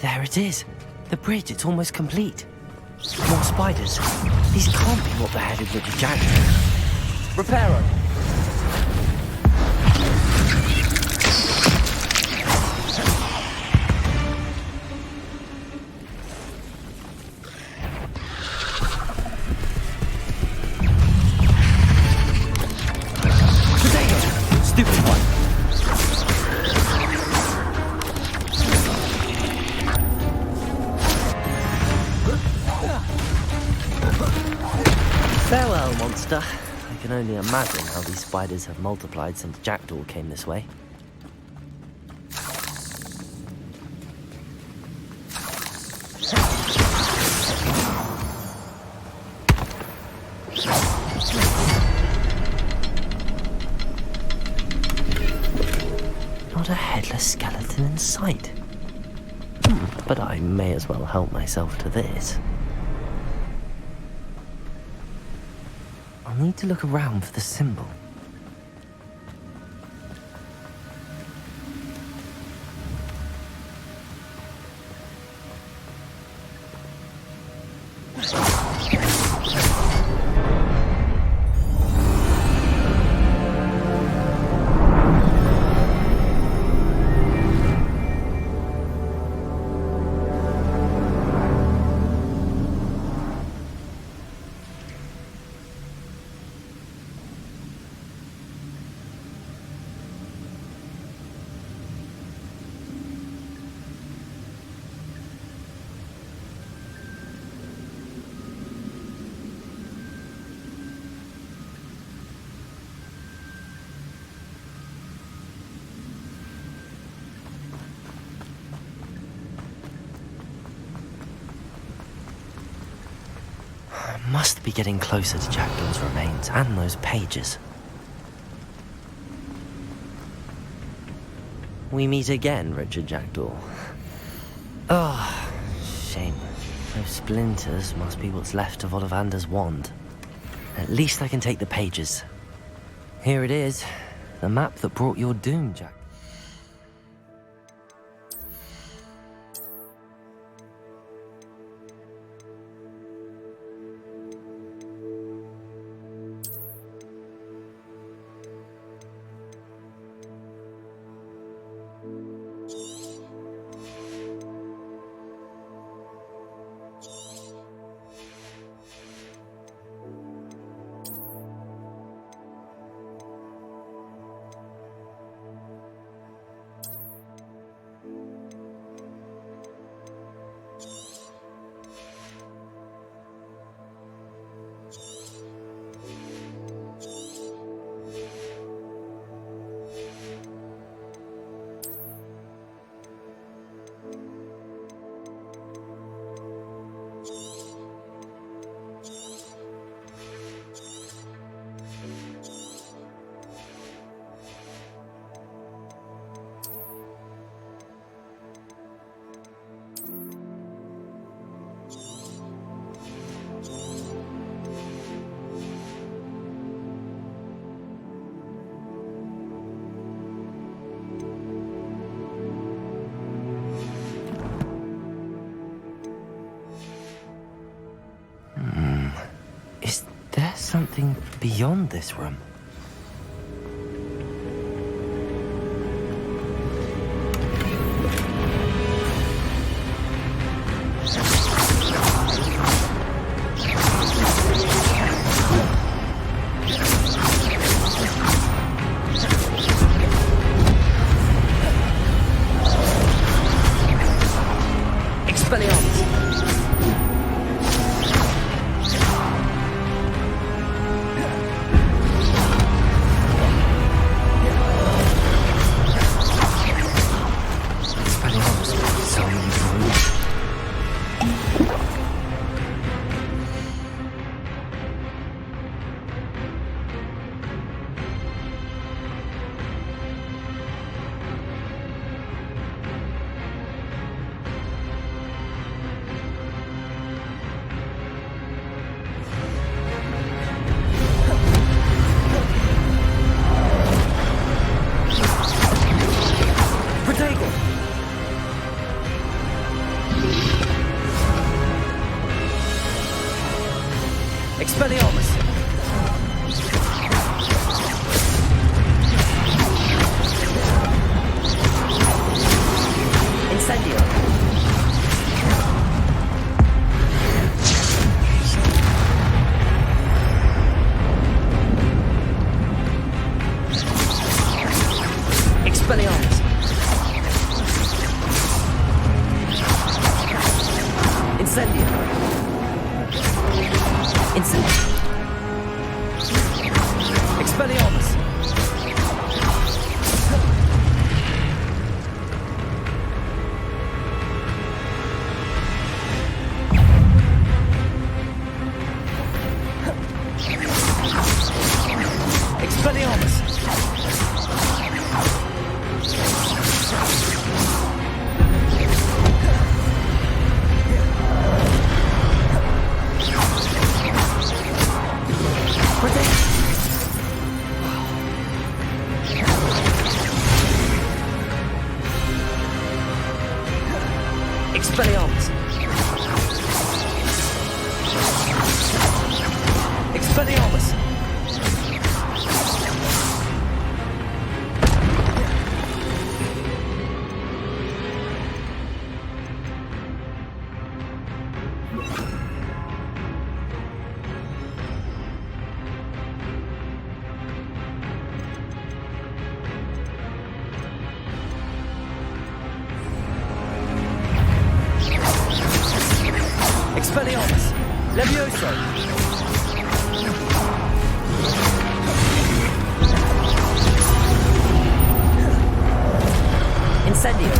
S1: There it is. The bridge, it's almost complete. More spiders. These can't be what beheaded Richard Jackdaw. Reparo. Potato! Stupid one. Farewell, monster. I can only imagine how these spiders have multiplied since Jackdaw came this way. Not a headless skeleton in sight. But I may as well help myself to this. I'll need to look around for the symbol. Must be getting closer to Jackdaw's remains and those pages. We meet again, Richard Jackdaw. Oh, shame. Those splinters must be what's left of Ollivander's wand. At least I can take the pages. Here it is, the map that brought your doom, Jack. Is there something beyond this room? Expelliarmus! Expelliarmus! Expelliarmus! Levioso! Incendio!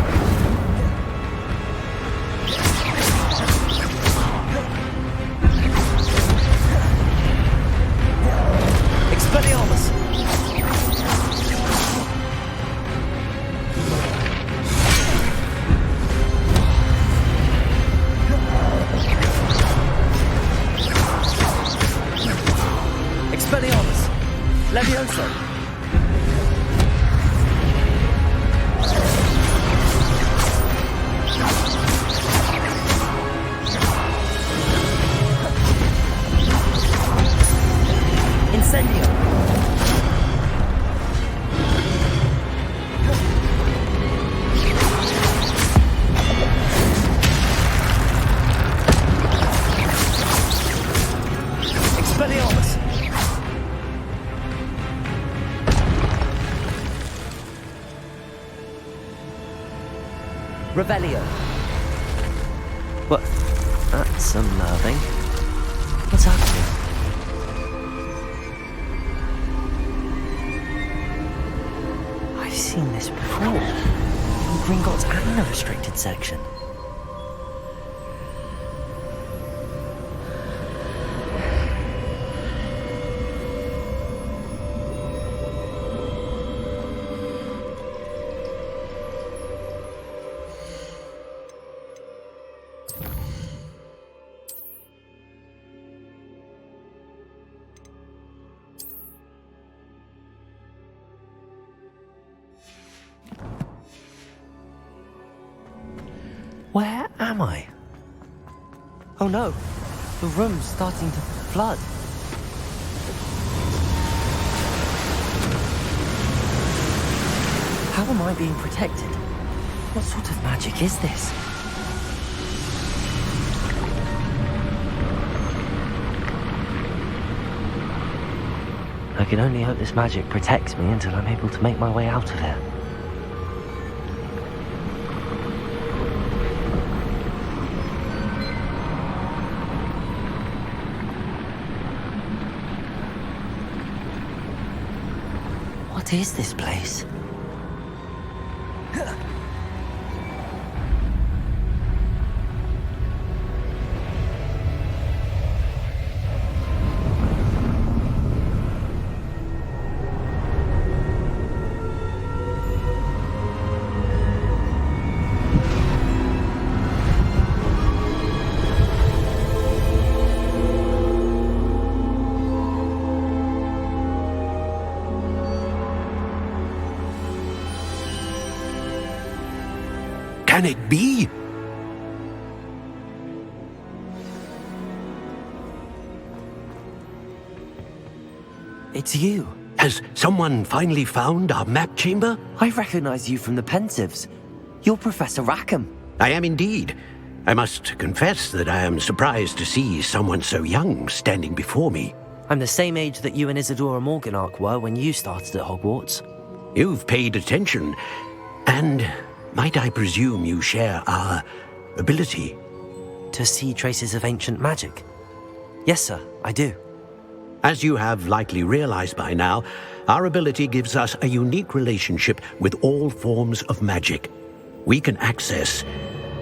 S1: Expelliarmus! Expelliarmus! Levioso! Incendio! Expelliarmus! Revelio. What? That's unnerving. What's happening? I've seen this before. In Gringotts and the restricted section. Where am I? Oh no, the room's starting to flood. How am I being protected? What sort of magic is this? I can only hope this magic protects me until I'm able to make my way out of here. What is this place?
S15: Can it be?
S1: It's you.
S15: Has someone finally found our map chamber?
S1: I recognize you from the Pensives. You're Professor Rackham.
S15: I am indeed. I must confess that I am surprised to see someone so young standing before me.
S1: I'm the same age that you and Isadora Morganach were when you started at Hogwarts.
S15: You've paid attention, and might I presume you share our ability?
S1: To see traces of ancient magic? Yes, sir, I do.
S15: As you have likely realized by now, our ability gives us a unique relationship with all forms of magic. We can access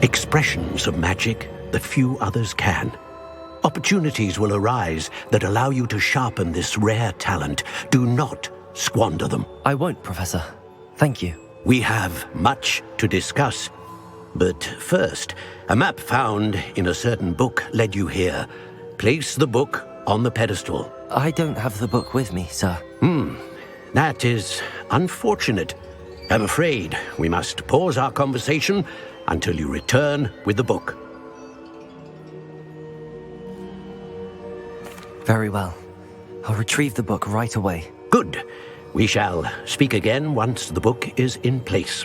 S15: expressions of magic that few others can. Opportunities will arise that allow you to sharpen this rare talent. Do not squander them.
S1: I won't, Professor. Thank you.
S15: We have much to discuss. But first, a map found in a certain book led you here. Place the book on the pedestal.
S1: I don't have the book with me, sir.
S15: That is unfortunate. I'm afraid we must pause our conversation until you return with the book.
S1: Very well. I'll retrieve the book right away.
S15: Good. We shall speak again once the book is in place.